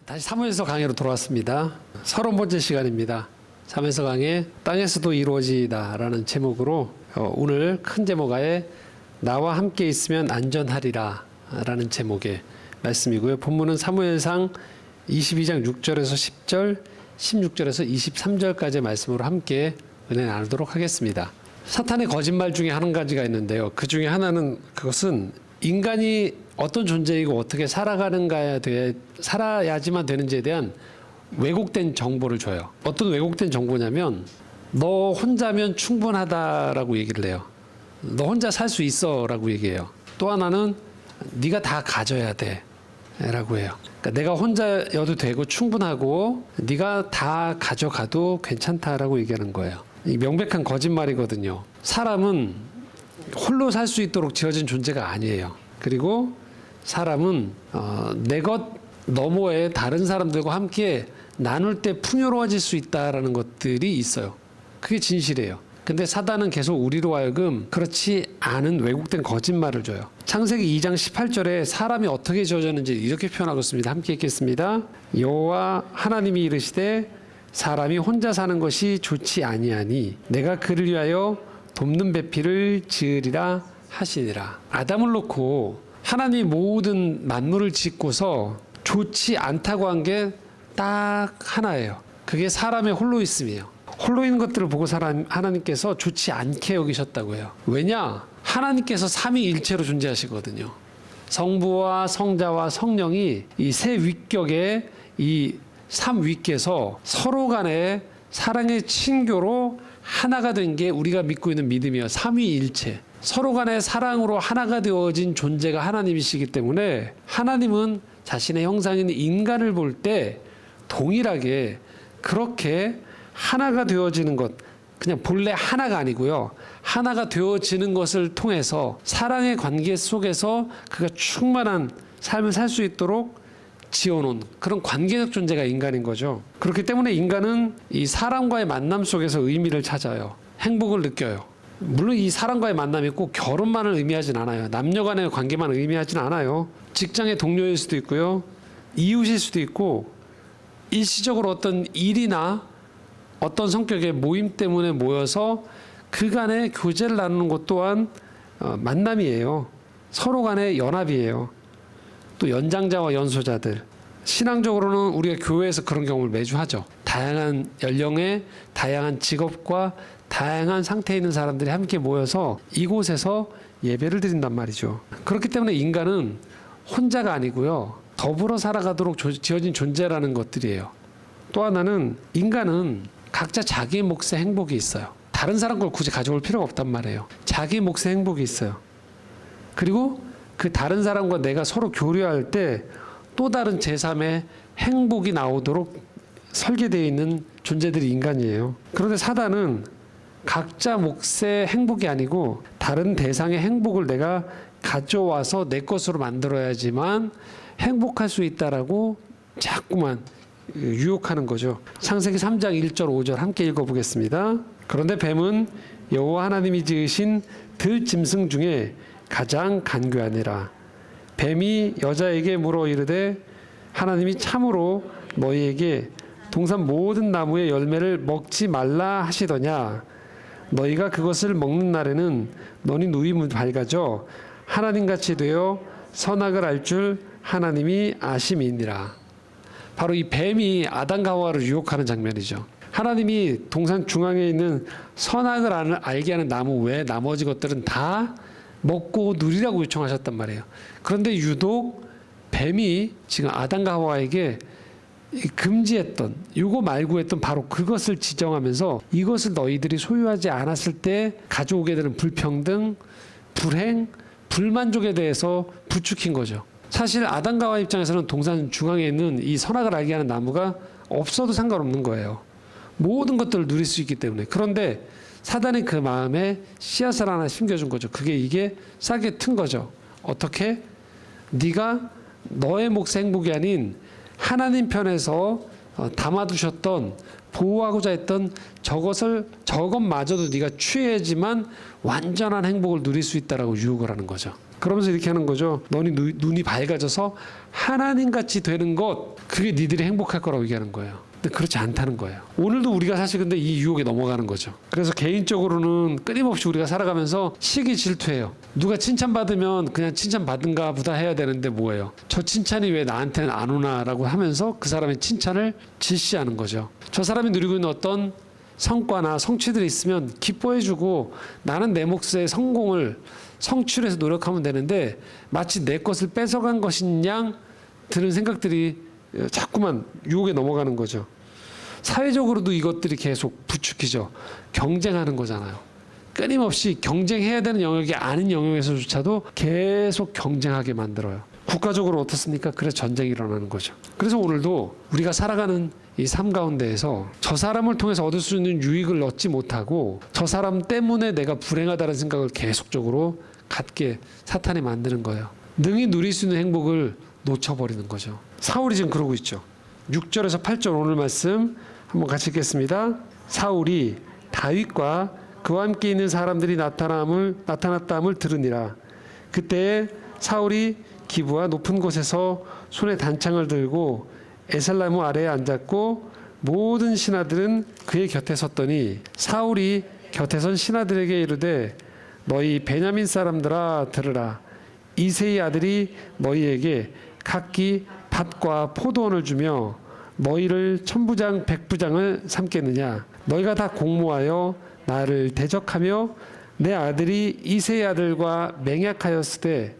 다시 사무엘서 강의로 돌아왔습니다. 30번째 시간입니다. 사무엘서 강의 땅에서도 이루어지다라는 제목으로 오늘 큰 제목하에 나와 함께 있으면 안전하리라 라는 제목의 말씀이고요. 본문은 사무엘상 22장 6절에서 10절, 16절에서 23절까지의 말씀으로 함께 은혜 나누도록 하겠습니다. 사탄의 거짓말 중에 한 가지가 있는데요. 그 중에 하나는 그것은 인간이 어떤 존재이고 어떻게 살아야지만 되는지에 대한 왜곡된 정보를 줘요. 어떤 왜곡된 정보냐면 너 혼자면 충분하다라고 얘기를 해요. 너 혼자 살 수 있어 라고 얘기해요. 또 하나는 네가 다 가져야 돼 라고 해요. 그러니까 내가 혼자여도 되고 충분하고 네가 다 가져가도 괜찮다라고 얘기하는 거예요. 이 명백한 거짓말이거든요. 사람은 홀로 살 수 있도록 지어진 존재가 아니에요. 그리고 사람은 내 것 너머에 다른 사람들과 함께 나눌 때 풍요로워질 수 있다라는 것들이 있어요. 그게 진실이에요. 근데 사단은 계속 우리로 하여금 그렇지 않은 왜곡된 거짓말을 줘요. 창세기 2장 18절에 사람이 어떻게 지어졌는지 이렇게 표현하고 있습니다. 함께 읽겠습니다. 여호와 하나님이 이르시되 사람이 혼자 사는 것이 좋지 아니하니 내가 그를 위하여 돕는 배필을 지으리라 하시니라. 아담을 놓고 하나님이 모든 만물을 짓고서 좋지 않다고 한 게 딱 하나예요. 그게 사람의 홀로 있음이에요. 홀로 있는 것들을 보고 하나님께서 좋지 않게 여기셨다고 해요. 왜냐? 하나님께서 삼위일체로 존재하시거든요. 성부와 성자와 성령이 이 세 위격의 이 삼위께서 서로 간에 사랑의 친교로 하나가 된 게 우리가 믿고 있는 믿음이에요. 삼위일체. 서로 간의 사랑으로 하나가 되어진 존재가 하나님이시기 때문에 하나님은 자신의 형상인 인간을 볼 때 동일하게 그렇게 하나가 되어지는 것, 그냥 본래 하나가 아니고요. 하나가 되어지는 것을 통해서 사랑의 관계 속에서 그가 충만한 삶을 살 수 있도록 지어놓은 그런 관계적 존재가 인간인 거죠. 그렇기 때문에 인간은 이 사람과의 만남 속에서 의미를 찾아요. 행복을 느껴요. 물론 이 사람과의 만남이 꼭 결혼만을 의미하진 않아요. 남녀 간의 관계만 의미하진 않아요. 직장의 동료일 수도 있고요. 이웃일 수도 있고 일시적으로 어떤 일이나 어떤 성격의 모임 때문에 모여서 그간의 교제를 나누는 것 또한 만남이에요. 서로 간의 연합이에요. 또 연장자와 연소자들. 신앙적으로는 우리가 교회에서 그런 경험을 매주 하죠. 다양한 연령의 다양한 직업과 다양한 상태에 있는 사람들이 함께 모여서 이곳에서 예배를 드린단 말이죠. 그렇기 때문에 인간은 혼자가 아니고요. 더불어 살아가도록 지어진 존재라는 것들이에요. 또 하나는 인간은 각자 자기 몫의 행복이 있어요. 다른 사람 걸 굳이 가져올 필요가 없단 말이에요. 자기 몫의 행복이 있어요. 그리고 그 다른 사람과 내가 서로 교류할 때 또 다른 제3의 행복이 나오도록 설계되어 있는 존재들이 인간이에요. 그런데 사단은 각자 몫의 행복이 아니고 다른 대상의 행복을 내가 가져와서 내 것으로 만들어야지만 행복할 수 있다라고 자꾸만 유혹하는 거죠. 창세기 3장 1절 5절 함께 읽어보겠습니다. 그런데 뱀은 여호와 하나님이 지으신 들짐승 중에 가장 간교하니라. 뱀이 여자에게 물어 이르되 하나님이 참으로 너희에게 동산 모든 나무의 열매를 먹지 말라 하시더냐. 너희가 그것을 먹는 날에는 너희 눈이 밝아져 하나님같이 되어 선악을 알 줄 하나님이 아심이니라. 바로 이 뱀이 아담과 하와를 유혹하는 장면이죠. 하나님이 동산 중앙에 있는 선악을 알게 하는 나무 외에 나머지 것들은 다 먹고 누리라고 요청하셨단 말이에요. 그런데 유독 뱀이 지금 아담과 하와에게 금지했던, 이거 말고 했던 바로 그것을 지정하면서 이것을 너희들이 소유하지 않았을 때 가져오게 되는 불평등, 불행, 불만족에 대해서 부추긴 거죠. 사실 아담과 하와 입장에서는 동산 중앙에 있는 이 선악을 알게 하는 나무가 없어도 상관없는 거예요. 모든 것들을 누릴 수 있기 때문에. 그런데 사단이 그 마음에 씨앗을 하나 심겨준 거죠. 이게 싸게 튼 거죠. 어떻게? 네가 너의 몫의 행복이 아닌 하나님 편에서 담아두셨던, 보호하고자 했던 저것마저도 네가 취해야지만 완전한 행복을 누릴 수 있다라고 유혹을 하는 거죠. 그러면서 이렇게 하는 거죠. 너희 눈이 밝아져서 하나님같이 되는 것, 그게 니들이 행복할 거라고 얘기하는 거예요. 근데 그렇지 않다는 거예요. 오늘도 우리가 사실 근데 이 유혹에 넘어가는 거죠. 그래서 개인적으로는 끊임없이 우리가 살아가면서 시기 질투해요. 누가 칭찬받으면 그냥 칭찬받은가 보다 해야 되는데 뭐예요? 저 칭찬이 왜 나한테는 안 오나라고 하면서 그 사람의 칭찬을 질시하는 거죠. 저 사람이 누리고 있는 어떤 성과나 성취들이 있으면 기뻐해주고 나는 내 몫의 성공을 성취해서 노력하면 되는데 마치 내 것을 뺏어간 것인 양 드는 생각들이 자꾸만 유혹에 넘어가는 거죠. 사회적으로도 이것들이 계속 부추기죠. 경쟁하는 거잖아요. 끊임없이 경쟁해야 되는 영역이 아닌 영역에서조차도 계속 경쟁하게 만들어요. 국가적으로 어떻습니까? 그래서 전쟁이 일어나는 거죠. 그래서 오늘도 우리가 살아가는 이 삶 가운데에서 저 사람을 통해서 얻을 수 있는 유익을 얻지 못하고 저 사람 때문에 내가 불행하다는 생각을 계속적으로 갖게 사탄이 만드는 거예요. 능히 누릴 수 있는 행복을 놓쳐버리는 거죠. 사울이 지금 그러고 있죠. 6절에서 8절 오늘 말씀 한번 같이 읽겠습니다. 사울이 다윗과 그와 함께 있는 사람들이 나타났다함을 들으니라. 그때 사울이 기브와 높은 곳에서 손에 단창을 들고 에살나무 아래에 앉았고 모든 신하들은 그의 곁에 섰더니 사울이 곁에 선 신하들에게 이르되 너희 베냐민 사람들아 들으라. 이새의 아들이 너희에게 각기 밭과 포도원을 주며 너희를 천부장 백부장을 삼겠느냐. 너희가 다 공모하여 나를 대적하며 내 아들이 이새의 아들과 맹약하였으되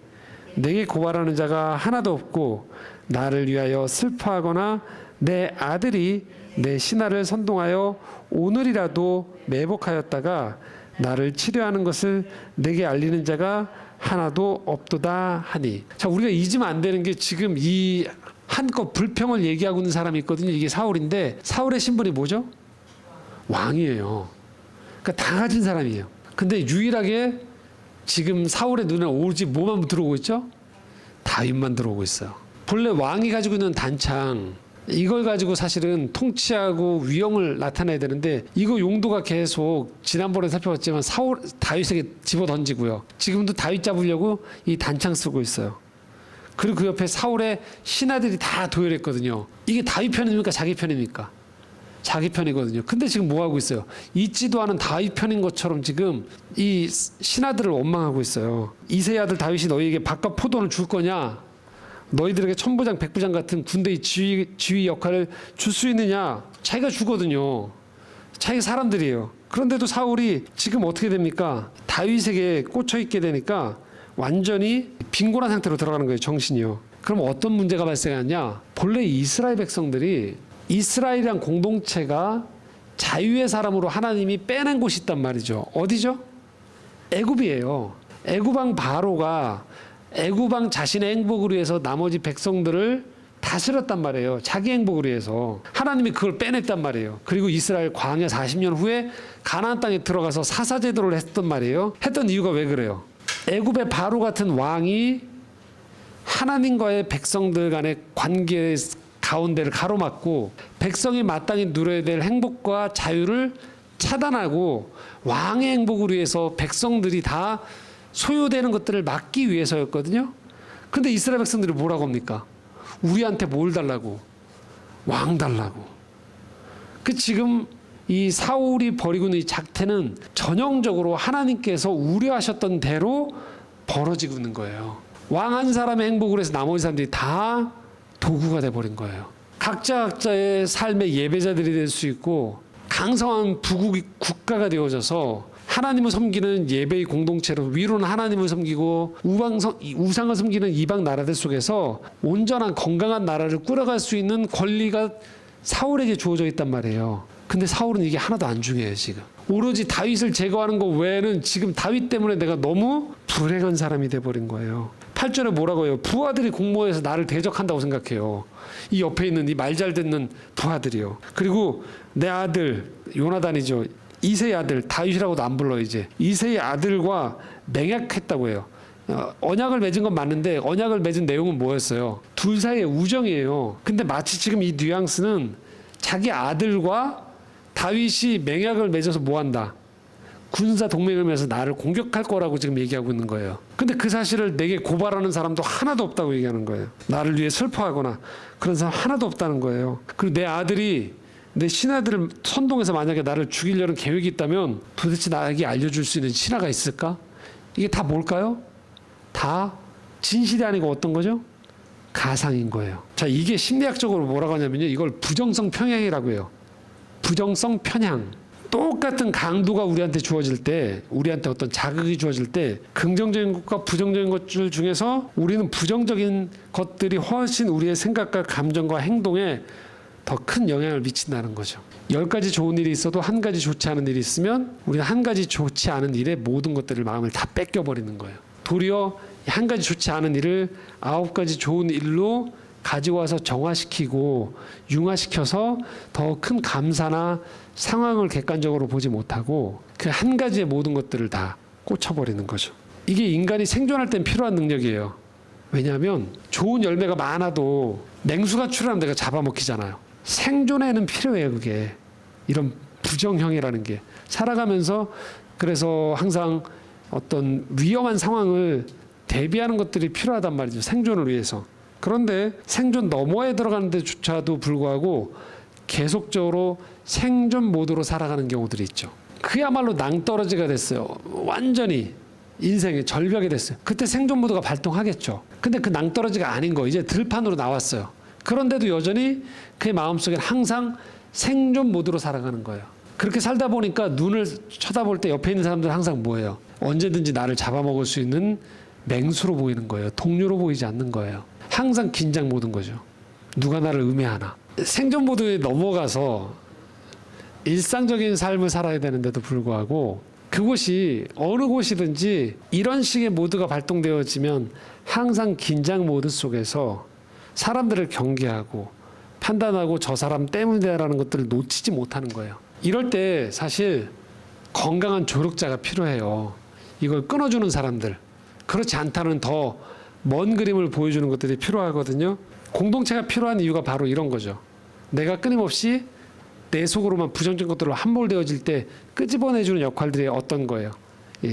내게 고발하는 자가 하나도 없고 나를 위하여 슬퍼하거나 내 아들이 내 신하를 선동하여 오늘이라도 매복하였다가 나를 치료하는 것을 내게 알리는 자가 하나도 없도다 하니. 자, 우리가 잊으면 안 되는 게 지금 이 한껏 불평을 얘기하고 있는 사람이 있거든요. 이게 사울인데 사울의 신분이 뭐죠? 왕이에요. 그러니까 다 가진 사람이에요. 근데 유일하게 지금 사울의 눈에 오직 뭐만 들어오고 있죠? 다윗만 들어오고 있어요. 본래 왕이 가지고 있는 단창, 이걸 가지고 사실은 통치하고 위엄을 나타내야 되는데 이거 용도가 계속 지난번에 살펴봤지만 다윗에게 집어 던지고요. 지금도 다윗 잡으려고 이 단창 쓰고 있어요. 그리고 그 옆에 사울의 신하들이 다 도열했거든요. 이게 다윗 편입니까? 자기 편입니까? 자기 편이거든요. 근데 지금 뭐 하고 있어요? 잊지도 않은 다윗 편인 것처럼 지금 이 신하들을 원망하고 있어요. 이새의 아들 다윗이 너희에게 밭과 포도를 줄 거냐? 너희들에게 천부장 백부장 같은 군대의 지휘 역할을 줄 수 있느냐? 자기가 주거든요. 자기 사람들이에요. 그런데도 사울이 지금 어떻게 됩니까? 다윗에게 꽂혀 있게 되니까 완전히 빈곤한 상태로 들어가는 거예요. 정신이요. 그럼 어떤 문제가 발생하냐? 본래 이스라엘 백성들이 이스라엘이란 공동체가 자유의 사람으로 하나님이 빼낸 곳이 있단 말이죠. 어디죠? 애굽이에요. 애굽왕 바로가 애굽왕 자신의 행복을 위해서 나머지 백성들을 다스렸단 말이에요. 자기 행복을 위해서. 하나님이 그걸 빼냈단 말이에요. 그리고 이스라엘 광야 40년 후에 가나안 땅에 들어가서 사사제도를 했단 말이에요. 했던 이유가 왜 그래요? 애굽의 바로 같은 왕이 하나님과의 백성들 간의 관계 가운데를 가로막고 백성이 마땅히 누려야 될 행복과 자유를 차단하고 왕의 행복을 위해서 백성들이 다 소요되는 것들을 막기 위해서였거든요. 근데 이스라엘 백성들이 뭐라고 합니까? 우리한테 뭘 달라고? 왕 달라고. 그 지금 이 사울이 벌이고 있는 이 작태는 전형적으로 하나님께서 우려하셨던 대로 벌어지고 있는 거예요. 왕 한 사람의 행복을 위해서 나머지 사람들이 다 도구가 돼버린 거예요. 각자의 삶의 예배자들이 될 수 있고 강성한 국가가 되어져서 하나님을 섬기는 예배의 공동체로 위로는 하나님을 섬기고 우상을 섬기는 이방 나라들 속에서 온전한 건강한 나라를 꾸려갈 수 있는 권리가 사울에게 주어져 있단 말이에요. 근데 사울은 이게 하나도 안 중요해요. 지금 오로지 다윗을 제거하는 것 외에는 지금 다윗 때문에 내가 너무 불행한 사람이 돼버린 거예요. 8절에 뭐라고 해요? 부하들이 공모해서 나를 대적한다고 생각해요. 이 옆에 있는 이 말 잘 듣는 부하들이요. 그리고 내 아들 요나단이죠. 이새의 아들, 다윗이라고도 안 불러 이제. 이새의 아들과 맹약했다고 해요. 언약을 맺은 건 맞는데 언약을 맺은 내용은 뭐였어요? 둘 사이의 우정이에요. 근데 마치 지금 이 뉘앙스는 자기 아들과 다윗이 맹약을 맺어서 뭐 한다? 군사 동맹을 맺어서 나를 공격할 거라고 지금 얘기하고 있는 거예요. 근데 그 사실을 내게 고발하는 사람도 하나도 없다고 얘기하는 거예요. 나를 위해 슬퍼하거나 그런 사람 하나도 없다는 거예요. 그리고 내 아들이 내 신하들을 선동해서 만약에 나를 죽이려는 계획이 있다면 도대체 나에게 알려줄 수 있는 신하가 있을까? 이게 다 뭘까요? 다 진실이 아니고 어떤 거죠? 가상인 거예요. 자, 이게 심리학적으로 뭐라고 하냐면요. 이걸 부정성 편향이라고 해요. 부정성 편향. 똑같은 강도가 우리한테 주어질 때, 우리한테 어떤 자극이 주어질 때 긍정적인 것과 부정적인 것들 중에서 우리는 부정적인 것들이 훨씬 우리의 생각과 감정과 행동에 더 큰 영향을 미친다는 거죠. 10가지 좋은 일이 있어도 한 가지 좋지 않은 일이 있으면 우리는 한 가지 좋지 않은 일에 모든 것들을 마음을 다 뺏겨버리는 거예요. 도리어 한 가지 좋지 않은 일을 9가지 좋은 일로 가지고 와서 정화시키고 융화시켜서 더 큰 감사나 상황을 객관적으로 보지 못하고 그 한 가지의 모든 것들을 다 꽂혀버리는 거죠. 이게 인간이 생존할 땐 필요한 능력이에요. 왜냐하면 좋은 열매가 많아도 맹수가 출현하면 내가 잡아먹히잖아요. 생존에는 필요해요. 그게 이런 부정형이라는 게 살아가면서 그래서 항상 어떤 위험한 상황을 대비하는 것들이 필요하단 말이죠. 생존을 위해서. 그런데 생존 너머에 들어가는 데조차도 불구하고 계속적으로 생존 모드로 살아가는 경우들이 있죠. 그야말로 낭떠러지가 됐어요. 완전히 인생의 절벽이 됐어요. 그때 생존 모드가 발동하겠죠. 근데 그 낭떠러지가 아닌 거 이제 들판으로 나왔어요. 그런데도 여전히 그의 마음속에는 항상 생존 모드로 살아가는 거예요. 그렇게 살다 보니까 눈을 쳐다볼 때 옆에 있는 사람들은 항상 뭐예요? 언제든지 나를 잡아먹을 수 있는 맹수로 보이는 거예요. 동료로 보이지 않는 거예요. 항상 긴장 모드인 거죠. 누가 나를 음해하나. 생존 모드에 넘어가서 일상적인 삶을 살아야 되는데도 불구하고 그곳이 어느 곳이든지 이런 식의 모드가 발동되어지면 항상 긴장 모드 속에서 사람들을 경계하고 판단하고 저 사람 때문이라는 것들을 놓치지 못하는 거예요. 이럴 때 사실 건강한 조력자가 필요해요. 이걸 끊어주는 사람들. 그렇지 않다는 더 먼 그림을 보여주는 것들이 필요하거든요. 공동체가 필요한 이유가 바로 이런 거죠. 내가 끊임없이 내 속으로만 부정적인 것들로 함몰되어질 때 끄집어내주는 역할들이 어떤 거예요.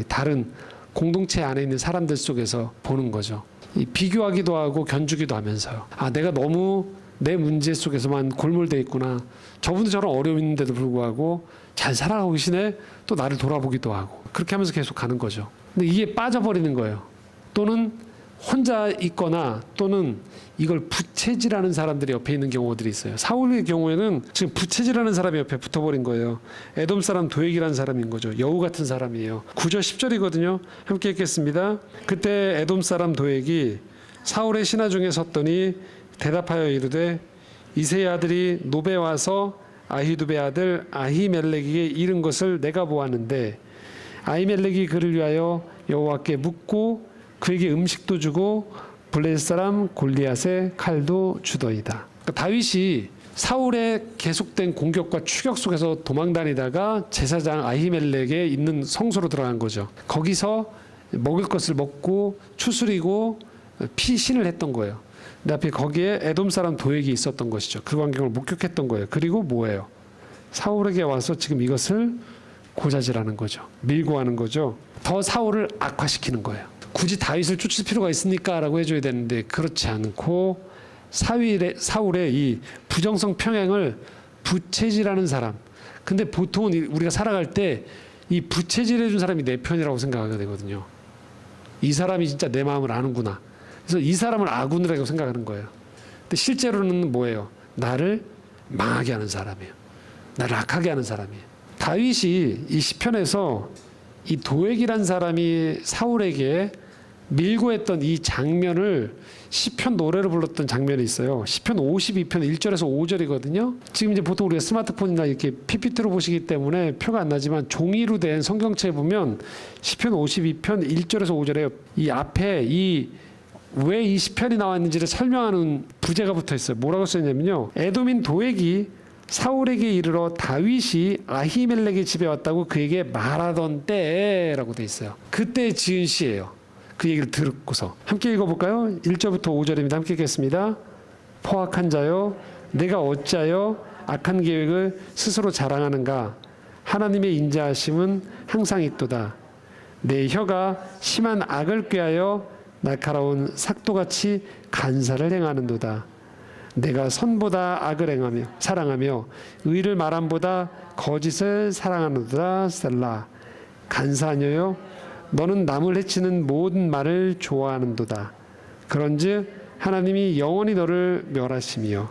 다른 공동체 안에 있는 사람들 속에서 보는 거죠. 비교하기도 하고 견주기도 하면서요. 아, 내가 너무 내 문제 속에서만 골몰돼 있구나. 저분도 저런 어려움이 있는데도 불구하고 잘 살아가고 계시네. 또 나를 돌아보기도 하고. 그렇게 하면서 계속 가는 거죠. 근데 이게 빠져버리는 거예요. 또는 혼자 있거나 또는 이걸 부채질하는 사람들이 옆에 있는 경우들이 있어요. 사울의 경우에는 지금 부채질하는 사람이 옆에 붙어버린 거예요. 에돔 사람 도액이라는 사람인 거죠. 여우 같은 사람이에요. 9절 10절이거든요. 함께 읽겠습니다. 그때 에돔 사람 도액이 사울의 신하 중에 섰더니 대답하여 이르되 이새의 아들이 노베 와서 아히두베 아들 아히멜렉에게 이른 것을 내가 보았는데 아히멜렉이 그를 위하여 여호와께 묻고 그에게 음식도 주고 블레셋 사람 골리앗의 칼도 주더이다. 그러니까 다윗이 사울의 계속된 공격과 추격 속에서 도망다니다가 제사장 아히멜렉에 있는 성소로 들어간 거죠. 거기서 먹을 것을 먹고 추스리고 피신을 했던 거예요. 근데 앞에 거기에 에돔 사람 도액이 있었던 것이죠. 그 광경을 목격했던 거예요. 그리고 뭐예요? 사울에게 와서 지금 이것을 고자질하는 거죠. 밀고 가는 거죠. 더 사울을 악화시키는 거예요. 굳이 다윗을 쫓을 필요가 있습니까? 라고 해줘야 되는데 그렇지 않고 사울의 이 부정성 평행을 부채질하는 사람. 근데 보통은 우리가 살아갈 때 이 부채질해준 사람이 내 편이라고 생각하게 되거든요. 이 사람이 진짜 내 마음을 아는구나. 그래서 이 사람을 아군이라고 생각하는 거예요. 근데 실제로는 뭐예요? 나를 망하게 하는 사람이에요. 나를 악하게 하는 사람이에요. 다윗이 이 시편에서 이 도액이란 사람이 사울에게 밀고 했던 이 장면을 시편 노래로 불렀던 장면이 있어요. 시편 52편 1절에서 5절이거든요. 지금 이제 보통 우리가 스마트폰이나 이렇게 PPT로 보시기 때문에 표가 안 나지만 종이로 된 성경책에 보면 시편 52편 1절에서 5절에 이 앞에 왜 이 시편이 나왔는지를 설명하는 부제가 붙어 있어요. 뭐라고 써있냐면요. 에돔인 도액이 사울에게 이르러 다윗이 아히멜렉의 집에 왔다고 그에게 말하던 때라고 돼 있어요. 그때 지은 시예요. 그 얘기를 듣고서 함께 읽어볼까요? 1절부터 5절입니다. 함께 읽겠습니다. 포악한 자여 내가 어찌하여 악한 계획을 스스로 자랑하는가? 하나님의 인자하심은 항상 있도다. 내 혀가 심한 악을 꾀하여 날카로운 삭도같이 간사를 행하는도다. 내가 선보다 악을 사랑하며 의를 말함보다 거짓을 사랑하는도다. 셀라. 간사하녀여, 너는 남을 해치는 모든 말을 좋아하는도다. 그런즉 하나님이 영원히 너를 멸하시며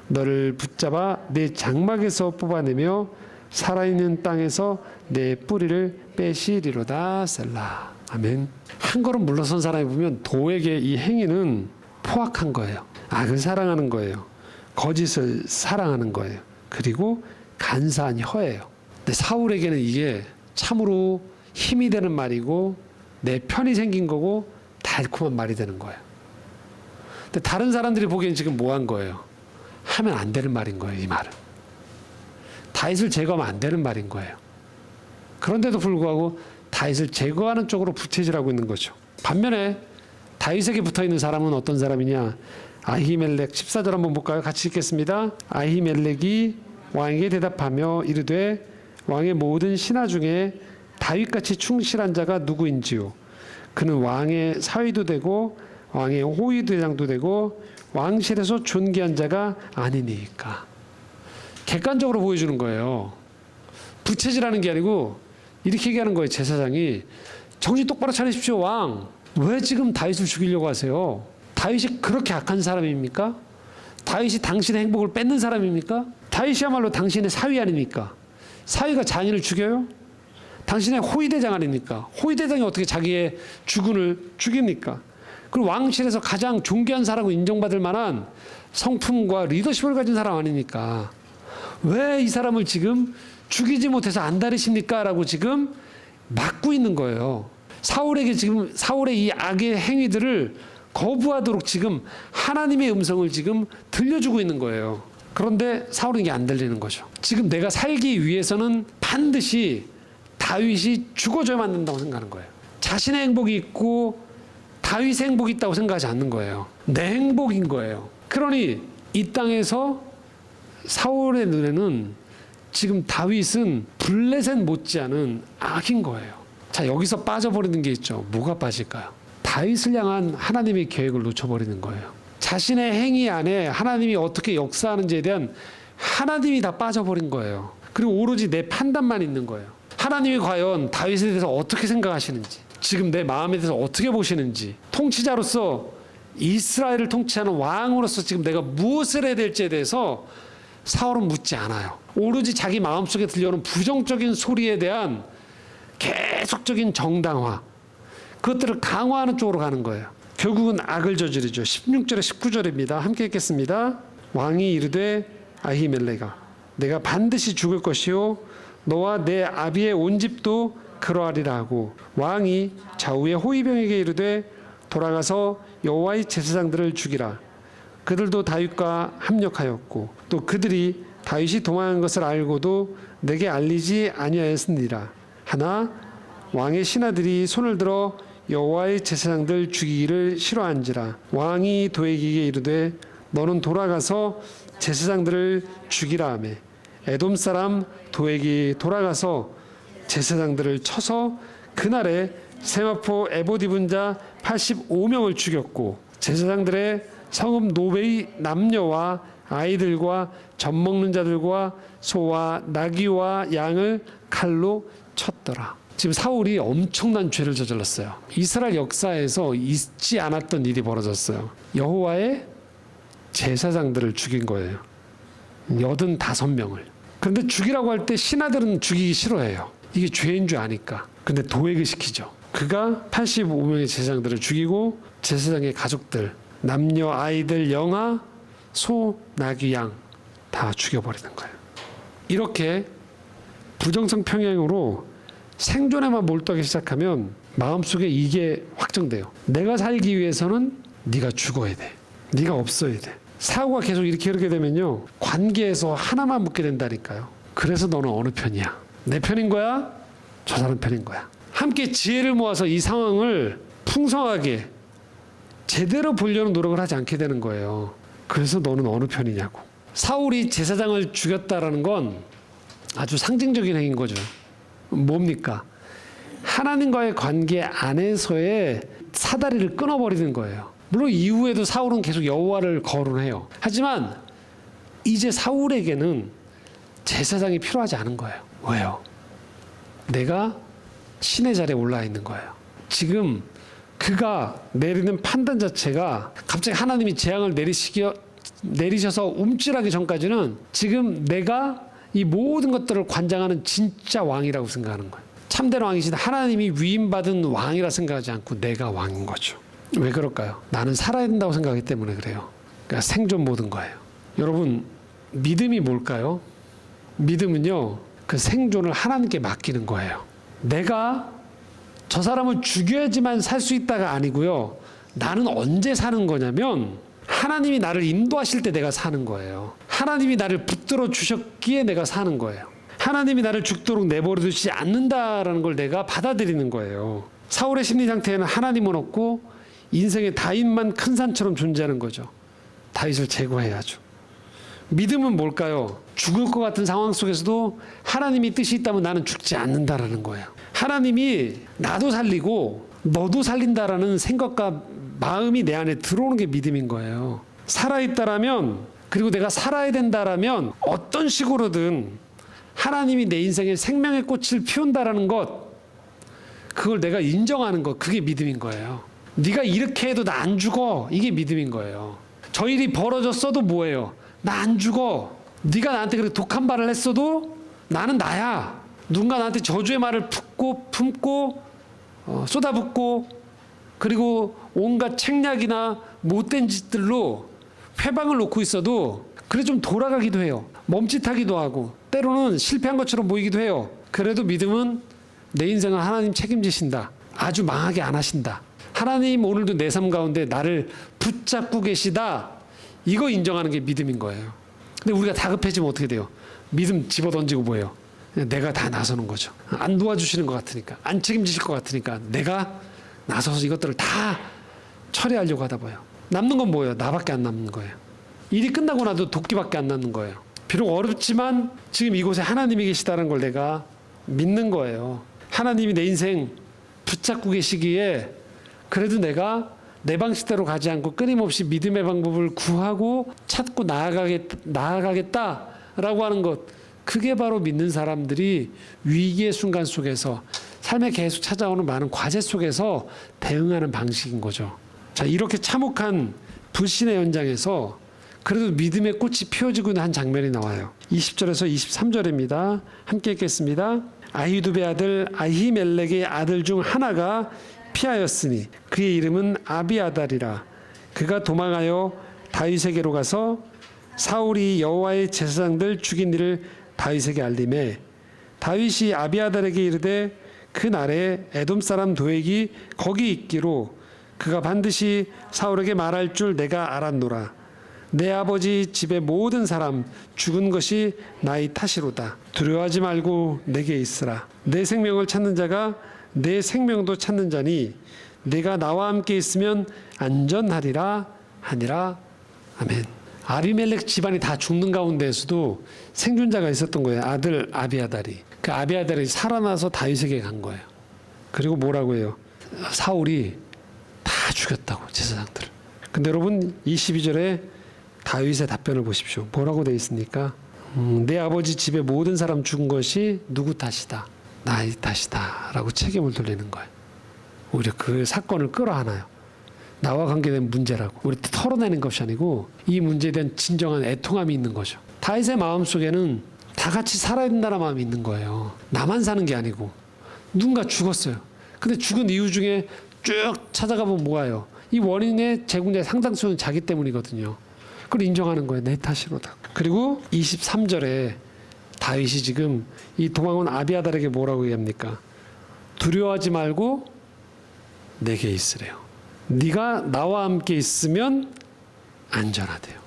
너를 붙잡아 내 장막에서 뽑아내며 살아있는 땅에서 내 뿌리를 빼시리로다. 셀라. 아멘. 한 걸음 물러선 사람이 보면 도에게 이 행위는 포악한 거예요. 악을 사랑하는 거예요. 거짓을 사랑하는 거예요. 그리고 간사한 혀예요. 근데 사울에게는 이게 참으로 힘이 되는 말이고 내 편이 생긴 거고 달콤한 말이 되는 거예요. 근데 다른 사람들이 보기엔 지금 뭐 한 거예요? 하면 안 되는 말인 거예요. 이 말은 다윗을 제거하면 안 되는 말인 거예요. 그런데도 불구하고 다윗을 제거하는 쪽으로 부채질하고 있는 거죠. 반면에 다윗에게 붙어있는 사람은 어떤 사람이냐? 아히멜렉 14절 한번 볼까요? 같이 읽겠습니다. 아히멜렉이 왕에게 대답하며 이르되 왕의 모든 신하 중에 다윗같이 충실한 자가 누구인지요? 그는 왕의 사위도 되고 왕의 호위대장도 되고 왕실에서 존귀한 자가 아니니까. 객관적으로 보여주는 거예요. 부채질하는 게 아니고 이렇게 얘기하는 거예요. 제사장이 정신 똑바로 차리십시오. 왕, 왜 지금 다윗을 죽이려고 하세요? 다윗이 그렇게 악한 사람입니까? 다윗이 당신의 행복을 뺏는 사람입니까? 다윗이야말로 당신의 사위 아닙니까? 사위가 장인을 죽여요? 당신의 호위대장 아닙니까? 호위대장이 어떻게 자기의 주군을 죽입니까? 그리고 왕실에서 가장 존귀한 사람으로 인정받을 만한 성품과 리더십을 가진 사람 아닙니까? 왜 이 사람을 지금 죽이지 못해서 안달이십니까? 라고 지금 막고 있는 거예요. 사울에게 지금 사울의 이 악의 행위들을 거부하도록 지금 하나님의 음성을 지금 들려주고 있는 거예요. 그런데 사울은 이게 안 들리는 거죠. 지금 내가 살기 위해서는 반드시 다윗이 죽어줘야만 된다고 생각하는 거예요. 자신의 행복이 있고 다윗의 행복이 있다고 생각하지 않는 거예요. 내 행복인 거예요. 그러니 이 땅에서 사울의 눈에는 지금 다윗은 블레셋 못지않은 악인 거예요. 자, 여기서 빠져버리는 게 있죠. 뭐가 빠질까요? 다윗을 향한 하나님의 계획을 놓쳐버리는 거예요. 자신의 행위 안에 하나님이 어떻게 역사하는지에 대한 하나님이 다 빠져버린 거예요. 그리고 오로지 내 판단만 있는 거예요. 하나님이 과연 다윗에 대해서 어떻게 생각하시는지, 지금 내 마음에 대해서 어떻게 보시는지, 통치자로서 이스라엘을 통치하는 왕으로서 지금 내가 무엇을 해야 될지에 대해서 사울은 묻지 않아요. 오로지 자기 마음속에 들려오는 부정적인 소리에 대한 계속적인 정당화, 그것들을 강화하는 쪽으로 가는 거예요. 결국은 악을 저지르죠. 16절에 19절입니다. 함께 읽겠습니다. 왕이 이르되 아히멜렉아, 내가 반드시 죽을 것이요 너와 내 아비의 온 집도 그러하리라 하고, 왕이 좌우의 호위병에게 이르되 돌아가서 여호와의 제사장들을 죽이라. 그들도 다윗과 합력하였고 또 그들이 다윗이 도망한 것을 알고도 내게 알리지 아니하였으니라. 하나 왕의 신하들이 손을 들어 여호와의 제사장들 죽이기를 싫어한지라. 왕이 도에게 이르되 너는 돌아가서 제사장들을 죽이라 하며 에돔 사람 도에게 돌아가서 제사장들을 쳐서 그날에 세마포 에봇 입은 자 85명을 죽였고 제사장들의 성읍 노베의 남녀와 아이들과 젖 먹는 자들과 소와 나귀와 양을 칼로 쳤더라. 지금 사울이 엄청난 죄를 저질렀어요. 이스라엘 역사에서 있지 않았던 일이 벌어졌어요. 여호와의 제사장들을 죽인 거예요. 85명을. 그런데 죽이라고 할 때 신하들은 죽이기 싫어해요. 이게 죄인 줄 아니까. 근데 도액을 시키죠. 그가 85명의 제사장들을 죽이고 제사장의 가족들, 남녀, 아이들, 영아, 소, 나귀, 양 다 죽여버리는 거예요. 이렇게 부정성 평행으로 생존에만 몰두하기 시작하면 마음속에 이게 확정돼요. 내가 살기 위해서는 네가 죽어야 돼. 네가 없어야 돼. 사고가 계속 이렇게 흐르게 되면요, 관계에서 하나만 묻게 된다니까요. 그래서 너는 어느 편이야? 내 편인 거야? 저 사람 편인 거야? 함께 지혜를 모아서 이 상황을 풍성하게 제대로 보려는 노력을 하지 않게 되는 거예요. 그래서 너는 어느 편이냐고. 사울이 제사장을 죽였다라는 건 아주 상징적인 행위인 거죠. 뭡니까? 하나님과의 관계 안에서의 사다리를 끊어버리는 거예요. 물론 이후에도 사울은 계속 여호와를 거론해요. 하지만 이제 사울에게는 제사장이 필요하지 않은 거예요. 왜요? 내가 신의 자리에 올라 있는 거예요. 지금 그가 내리는 판단 자체가 갑자기 하나님이 재앙을 내리셔서 움찔하기 전까지는 지금 내가 이 모든 것들을 관장하는 진짜 왕이라고 생각하는 거예요. 참된 왕이신 하나님이 위임받은 왕이라 생각하지 않고 내가 왕인 거죠. 왜 그럴까요? 나는 살아야 된다고 생각하기 때문에 그래요. 그러니까 생존 모든 거예요. 여러분, 믿음이 뭘까요? 믿음은요, 그 생존을 하나님께 맡기는 거예요. 내가 저 사람을 죽여야지만 살 수 있다가 아니고요. 나는 언제 사는 거냐면 하나님이 나를 인도하실 때 내가 사는 거예요. 하나님이 나를 붙들어 주셨기에 내가 사는 거예요. 하나님이 나를 죽도록 내버려 두지 않는다라는 걸 내가 받아들이는 거예요. 사울의 심리 상태에는 하나님은 없고 인생의 다윗만 큰 산처럼 존재하는 거죠. 다윗을 제거해야죠. 믿음은 뭘까요? 죽을 것 같은 상황 속에서도 하나님이 뜻이 있다면 나는 죽지 않는다라는 거예요. 하나님이 나도 살리고 너도 살린다라는 생각과 마음이 내 안에 들어오는 게 믿음인 거예요. 살아있다라면, 그리고 내가 살아야 된다라면 어떤 식으로든 하나님이 내 인생에 생명의 꽃을 피운다라는 것, 그걸 내가 인정하는 것, 그게 믿음인 거예요. 네가 이렇게 해도 나 안 죽어, 이게 믿음인 거예요. 저 일이 벌어졌어도 뭐예요? 나 안 죽어. 네가 나한테 그렇게 독한 말을 했어도 나는 나야. 누군가 나한테 저주의 말을 품고 쏟아붓고, 그리고 온갖 책략이나 못된 짓들로 회방을 놓고 있어도 그래 좀 돌아가기도 해요. 멈칫하기도 하고 때로는 실패한 것처럼 보이기도 해요. 그래도 믿음은 내 인생을 하나님 책임지신다. 아주 망하게 안 하신다. 하나님 오늘도 내 삶 가운데 나를 붙잡고 계시다. 이거 인정하는 게 믿음인 거예요. 근데 우리가 다급해지면 어떻게 돼요? 믿음 집어던지고 뭐예요? 내가 다 나서는 거죠. 안 도와주시는 것 같으니까, 안 책임지실 것 같으니까 내가 나서서 이것들을 다 처리하려고 하다 보여. 남는 건 뭐예요? 나밖에 안 남는 거예요. 일이 끝나고 나도 도끼밖에 안 남는 거예요. 비록 어렵지만 지금 이곳에 하나님이 계시다는 걸 내가 믿는 거예요. 하나님이 내 인생 붙잡고 계시기에 그래도 내가 내 방식대로 가지 않고 끊임없이 믿음의 방법을 구하고 찾고 나아가겠다라고 하는 것, 그게 바로 믿는 사람들이 위기의 순간 속에서 삶에 계속 찾아오는 많은 과제 속에서 대응하는 방식인 거죠. 자, 이렇게 참혹한 불신의 현장에서 그래도 믿음의 꽃이 피어지고 있는 한 장면이 나와요. 20절에서 23절입니다. 함께 읽겠습니다. 아히두베 아들 아히멜렉의 아들 중 하나가 피하였으니 그의 이름은 아비아달이라. 그가 도망하여 다윗에게로 가서 사울이 여호와의 제사장들 죽인 일을 다윗에게 알림해 다윗이 아비아달에게 이르되 그 날에 에돔 사람 도액이 거기 있기로 그가 반드시 사울에게 말할 줄 내가 알았노라. 내 아버지 집의 모든 사람 죽은 것이 나의 탓이로다. 두려워하지 말고 내게 있으라. 내 생명을 찾는 자가 내 생명도 찾는 자니 내가 나와 함께 있으면 안전하리라 하니라. 아멘. 아비멜렉 집안이 다 죽는 가운데에서도 생존자가 있었던 거예요. 아들 아비아달이. 그 아비아달이 살아나서 다윗에게 간 거예요. 그리고 뭐라고 해요? 사울이 다 죽였다고, 제사장들을. 근데 여러분 22절에 다윗의 답변을 보십시오. 뭐라고 돼 있습니까? 내 아버지 집의 모든 사람 죽은 것이 누구 탓이다? 나의 탓이다 라고 책임을 돌리는 거예요. 오히려 그 사건을 끌어안아요. 나와 관계된 문제라고. 우리 털어내는 것이 아니고 이 문제에 대한 진정한 애통함이 있는 거죠. 다윗의 마음속에는 다 같이 살아야 된다는 마음이 있는 거예요. 나만 사는 게 아니고 누군가 죽었어요. 근데 죽은 이유 중에 쭉 찾아가 보면 뭐예요? 이 원인의 제공자의 상당수는 자기 때문이거든요. 그걸 인정하는 거예요. 내 탓이로다. 그리고 23절에 다윗이 지금 이 도망온 아비아달에게 뭐라고 얘기합니까? 두려워하지 말고 내게 있으래요. 네가 나와 함께 있으면 안전하대요.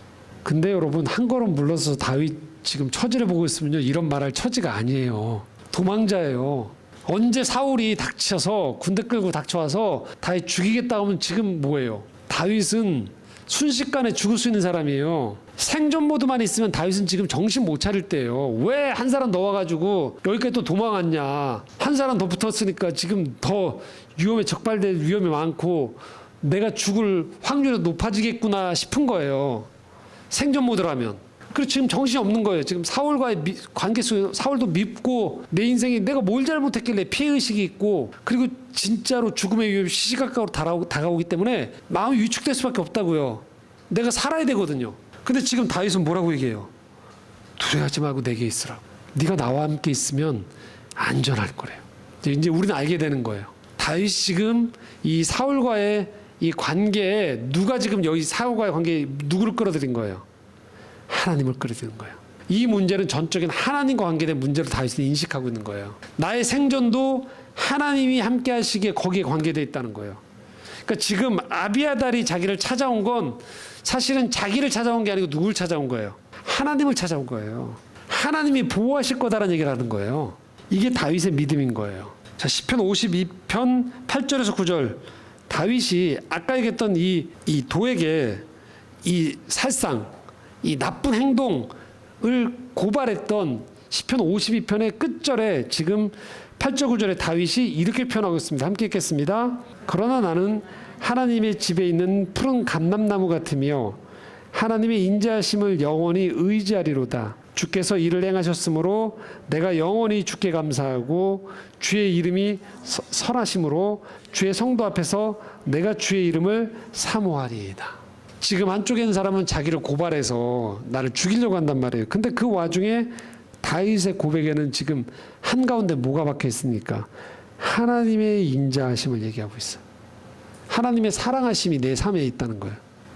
근데 여러분 한 걸음 물러서 다윗 지금 처지를 보고 있으면요, 이런 말할 처지가 아니에요. 도망자예요. 언제 사울이 닥쳐서 군대 끌고 닥쳐와서 다윗 죽이겠다 하면 지금 뭐예요? 다윗은 순식간에 죽을 수 있는 사람이에요. 생존 모드만 있으면 다윗은 지금 정신 못 차릴 때예요. 왜 한 사람 더 와가지고 여기까지 또 도망갔냐. 한 사람 더 붙었으니까 지금 더 위험에 적발될 위험이 많고 내가 죽을 확률이 높아지겠구나 싶은 거예요. 생존 모드라면. 그리고 지금 정신이 없는 거예요. 지금 사울과의 관계 속에 사울도 밉고 내 인생에 내가 뭘 잘못했길래 피해의식이 있고 그리고 진짜로 죽음의 위협이 시시각각으로 다가오기 때문에 마음이 위축될 수밖에 없다고요. 내가 살아야 되거든요. 근데 지금 다윗은 뭐라고 얘기해요? 두려워하지 말고 내게 있으라고. 네가 나와 함께 있으면 안전할 거래요. 이제 우리는 알게 되는 거예요. 다윗이 지금 이 사울과의 이 관계에 누가 지금 여기 사울과의 관계에 누구를 끌어들인 거예요? 하나님을 끌어들인 거예요. 이 문제는 전적인 하나님과 관계된 문제를 다윗은 인식하고 있는 거예요. 나의 생존도 하나님이 함께 하시기에 거기에 관계되어 있다는 거예요. 그러니까 지금 아비아달이 자기를 찾아온 건 사실은 자기를 찾아온 게 아니고 누굴 찾아온 거예요? 하나님을 찾아온 거예요. 하나님이 보호하실 거다라는 얘기를 하는 거예요. 이게 다윗의 믿음인 거예요. 자, 시편 52편 8절에서 9절. 다윗이 아까 얘기했던 이 도에게 이 살상, 이 나쁜 행동을 고발했던 시편 52편의 끝절에 지금 8절 9절에 다윗이 이렇게 표현하고 있습니다. 함께 읽겠습니다. 그러나 나는 하나님의 집에 있는 푸른 감람나무 같으며 하나님의 인자하심을 영원히 의지하리로다. 주께서 이를 행하셨으므로 내가 영원히 주께 감사하고 주의 이름이 선하심으로 주의 성도 앞에서 내가 주의 이름을 사모하리이다. 지금 한쪽에 있는 사람은 자기를 고발해서 나를 죽이려고 한단 말이에요. 근데 그 와중에 다윗의 고백에는 지금 한가운데 뭐가 박혀 있습니까? 하나님의 인자하심을 얘기하고 있어요. 하나님의 사랑하심이 내 삶에 있다는 거예요.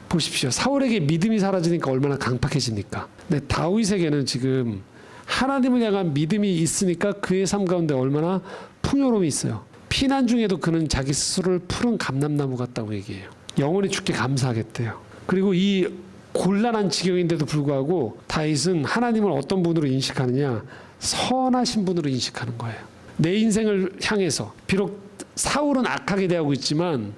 보십시오. 사울에게 믿음이 사라지니까 얼마나 강팍해집니까? 근데 다윗에게는 지금 하나님을 향한 믿음이 있으니까 그의 삶 가운데 얼마나 풍요로움이 있어요. 피난 중에도 그는 자기 스스로를 푸른 감람나무 같다고 얘기해요. 영원히 주께 감사하겠대요. 그리고 이 곤란한 지경인데도 불구하고 다윗은 하나님을 어떤 분으로 인식하느냐? 선하신 분으로 인식하는 거예요. 내 인생을 향해서 비록 사울은 악하게 대하고 있지만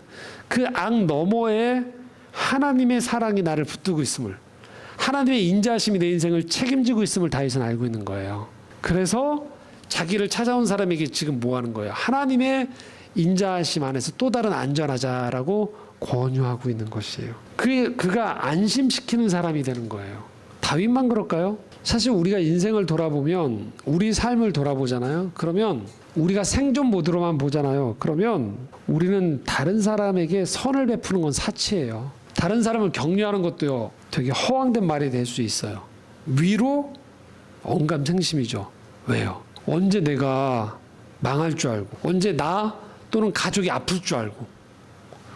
그 악 너머에 하나님의 사랑이 나를 붙들고 있음을, 하나님의 인자하심이 내 인생을 책임지고 있음을 다윗은 알고 있는 거예요. 그래서 자기를 찾아온 사람에게 지금 뭐 하는 거예요? 하나님의 인자하심 안에서 또 다른 안전하자라고 권유하고 있는 것이에요. 그가 안심시키는 사람이 되는 거예요. 다윗만 그럴까요? 사실 우리가 인생을 돌아보면 우리 삶을 돌아보잖아요. 그러면 우리가 생존 모드로만 보잖아요. 그러면 우리는 다른 사람에게 선을 베푸는 건 사치예요. 다른 사람을 격려하는 것도요, 되게 허황된 말이 될 수 있어요. 위로 언감생심이죠. 왜요? 언제 내가 망할 줄 알고, 언제 나 또는 가족이 아플 줄 알고,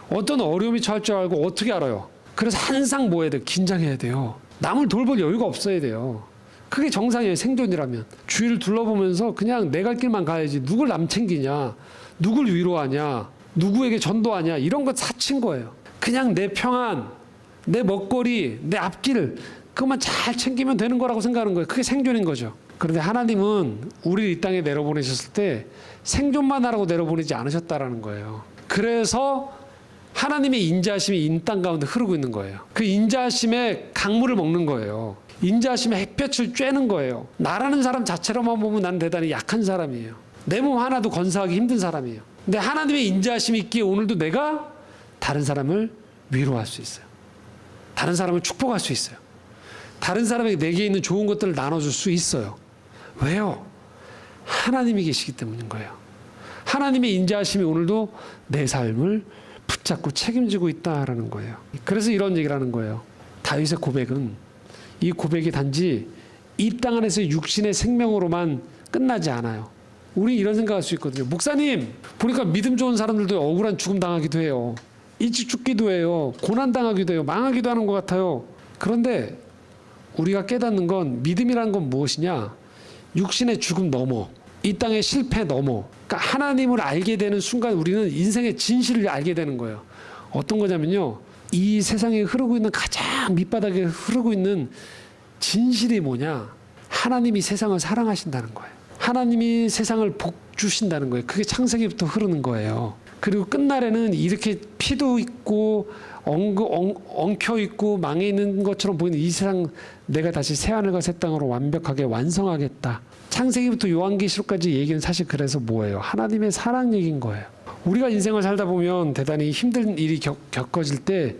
어떤 어려움이 처할 줄 알고 어떻게 알아요? 그래서 항상 뭐 해야 돼요? 긴장해야 돼요. 남을 돌볼 여유가 없어야 돼요. 그게 정상이에요. 생존이라면. 주위를 둘러보면서 그냥 내 갈 길만 가야지. 누굴 남 챙기냐, 누굴 위로하냐, 누구에게 전도하냐, 이런 거 사친 거예요. 그냥 내 평안, 내 먹거리, 내 앞길, 그것만 잘 챙기면 되는 거라고 생각하는 거예요. 그게 생존인 거죠. 그런데 하나님은 우리를 이 땅에 내려보내셨을 때 생존만 하라고 내려보내지 않으셨다라는 거예요. 그래서 하나님의 인자하심이 이 땅 가운데 흐르고 있는 거예요. 그 인자하심의 강물을 먹는 거예요. 인자하심의 햇볕을 쬐는 거예요. 나라는 사람 자체로만 보면 나는 대단히 약한 사람이에요. 내 몸 하나도 건사하기 힘든 사람이에요. 근데 하나님의 인자하심이 있기에 오늘도 내가 다른 사람을 위로할 수 있어요. 다른 사람을 축복할 수 있어요. 다른 사람에게 내게 있는 좋은 것들을 나눠줄 수 있어요. 왜요? 하나님이 계시기 때문인 거예요. 하나님의 인자하심이 오늘도 내 삶을 붙잡고 책임지고 있다라는 거예요. 그래서 이런 얘기를 하는 거예요. 다윗의 고백은, 이 고백이 단지 이 땅 안에서 육신의 생명으로만 끝나지 않아요. 우리 이런 생각할 수 있거든요. 목사님, 보니까 믿음 좋은 사람들도 억울한 죽음 당하기도 해요. 일찍 죽기도 해요. 고난 당하기도 해요. 망하기도 하는 것 같아요. 그런데 우리가 깨닫는 건, 믿음이라는 건 무엇이냐? 육신의 죽음 넘어, 이 땅의 실패 넘어, 그러니까 하나님을 알게 되는 순간 우리는 인생의 진실을 알게 되는 거예요. 어떤 거냐면요, 이 세상에 흐르고 있는, 가장 밑바닥에 흐르고 있는 진실이 뭐냐? 하나님이 세상을 사랑하신다는 거예요. 하나님이 세상을 복 주신다는 거예요. 그게 창세기부터 흐르는 거예요. 그리고 끝날에는 이렇게 피도 있고 엉켜 있고 망해 있는 것처럼 보이는 이 세상 내가 다시 새 하늘과 새 땅으로 완벽하게 완성하겠다. 창세기부터 요한계시록까지 얘기는 사실 그래서 뭐예요? 하나님의 사랑 얘기인 거예요. 우리가 인생을 살다 보면 대단히 힘든 일이 겪어질 때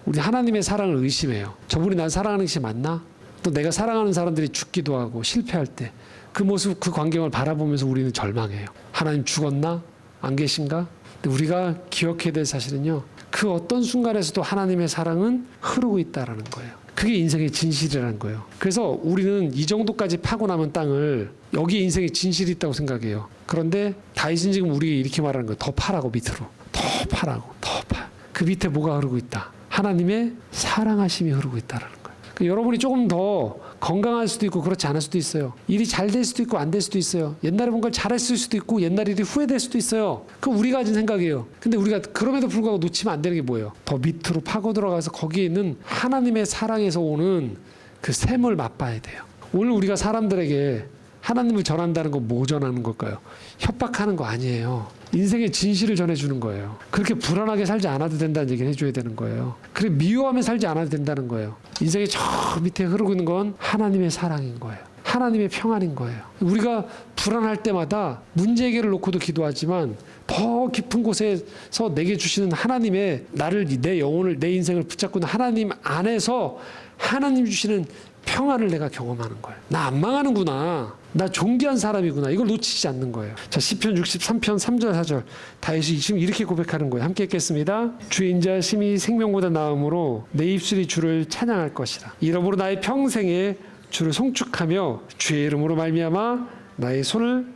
우리 하나님의 사랑을 의심해요. 저분이 난 사랑하는 것이 맞나? 또 내가 사랑하는 사람들이 죽기도 하고 실패할 때 그 모습, 그 광경을 바라보면서 우리는 절망해요. 하나님 죽었나? 안 계신가? 근데 우리가 기억해야 될 사실은요. 그 어떤 순간에서도 하나님의 사랑은 흐르고 있다라는 거예요. 그게 인생의 진실이라는 거예요. 그래서 우리는 이 정도까지 파고 남은 땅을 여기에 인생의 진실이 있다고 생각해요. 그런데 다윗은 지금 우리에게 이렇게 말하는 거예요. 더 파라고 밑으로. 더 파라고. 더 파. 그 밑에 뭐가 흐르고 있다? 하나님의 사랑하심이 흐르고 있다라는 거예요. 그러니까 여러분이 조금 더 건강할 수도 있고 그렇지 않을 수도 있어요. 일이 잘 될 수도 있고 안 될 수도 있어요. 옛날에 뭔가를 잘했을 수도 있고 옛날 일이 후회될 수도 있어요. 그건 우리가 가진 생각이에요. 근데 우리가 그럼에도 불구하고 놓치면 안 되는 게 뭐예요? 더 밑으로 파고 들어가서 거기에 있는 하나님의 사랑에서 오는 그 샘을 맛봐야 돼요. 오늘 우리가 사람들에게 하나님을 전한다는 건 뭐 전하는 걸까요? 협박하는 거 아니에요. 인생의 진실을 전해주는 거예요. 그렇게 불안하게 살지 않아도 된다는 얘기를 해줘야 되는 거예요. 그래 미워하며 살지 않아도 된다는 거예요. 인생의 저 밑에 흐르고 있는 건 하나님의 사랑인 거예요. 하나님의 평안인 거예요. 우리가 불안할 때마다 문제 해결을 놓고도 기도하지만 더 깊은 곳에서 내게 주시는 하나님의 나를 내 영혼을 내 인생을 붙잡고 있는 하나님 안에서 하나님 주시는 평안을 내가 경험하는 거예요. 나 안 망하는구나. 나 존귀한 사람이구나. 이걸 놓치지 않는 거예요. 자, 시편 63편 3절 4절 다윗이 지금 이렇게 고백하는 거예요. 함께 읽겠습니다. 주의 인자심이 생명보다 나음으로 내 입술이 주를 찬양할 것이라. 이러므로 나의 평생에 주를 송축하며 주의 이름으로 말미암아 나의 손을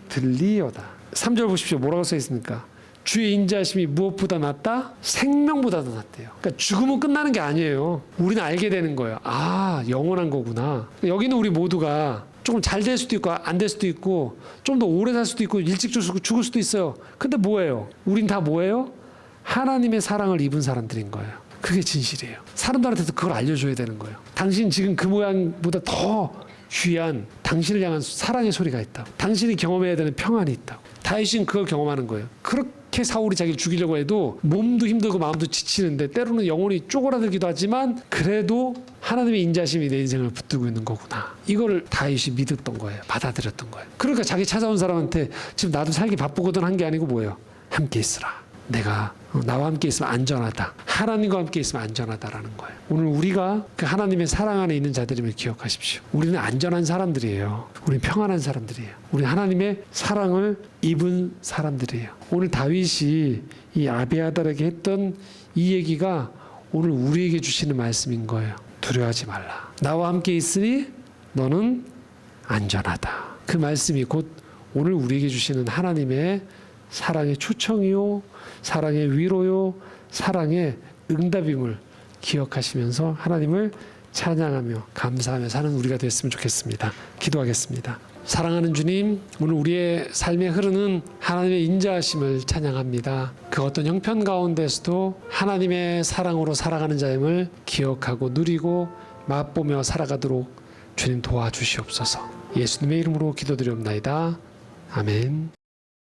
들리어다. 3절 보십시오. 뭐라고 써 있습니까? 주의 인자하심이 무엇보다 낫다? 생명보다도 낫대요. 그러니까 죽으면 끝나는 게 아니에요. 우리는 알게 되는 거예요. 아, 영원한 거구나. 여기는 우리 모두가 조금 잘 될 수도 있고 안 될 수도 있고 좀 더 오래 살 수도 있고 일찍 죽을 수도 있어요. 근데 뭐예요? 우린 다 뭐예요? 하나님의 사랑을 입은 사람들인 거예요. 그게 진실이에요. 사람들한테도 그걸 알려줘야 되는 거예요. 당신 지금 그 모양보다 더 귀한 당신을 향한 사랑의 소리가 있다고. 당신이 경험해야 되는 평안이 있다고. 다윗은 그걸 경험하는 거예요. 그렇게 사울이 자기를 죽이려고 해도 몸도 힘들고 마음도 지치는데 때로는 영혼이 쪼그라들기도 하지만 그래도 하나님의 인자심이 내 인생을 붙들고 있는 거구나. 이걸 다윗이 믿었던 거예요. 받아들였던 거예요. 그러니까 자기 찾아온 사람한테 지금 나도 살기 바쁘거든 한 게 아니고 뭐예요? 함께 있으라. 내가 나와 함께 있으면 안전하다. 하나님과 함께 있으면 안전하다라는 거예요. 오늘 우리가 그 하나님의 사랑 안에 있는 자들임을 기억하십시오. 우리는 안전한 사람들이에요. 우리는 평안한 사람들이에요. 우리는 하나님의 사랑을 입은 사람들이에요. 오늘 다윗이 이 아비아달에게 했던 이 얘기가 오늘 우리에게 주시는 말씀인 거예요. 두려워하지 말라. 나와 함께 있으니 너는 안전하다. 그 말씀이 곧 오늘 우리에게 주시는 하나님의 사랑의 초청이요, 사랑의 위로요, 사랑의 응답임을 기억하시면서 하나님을 찬양하며 감사하며 사는 우리가 됐으면 좋겠습니다. 기도하겠습니다. 사랑하는 주님, 오늘 우리의 삶에 흐르는 하나님의 인자하심을 찬양합니다. 그 어떤 형편 가운데서도 하나님의 사랑으로 살아가는 자임을 기억하고 누리고 맛보며 살아가도록 주님 도와주시옵소서. 예수님의 이름으로 기도드리옵나이다. 아멘.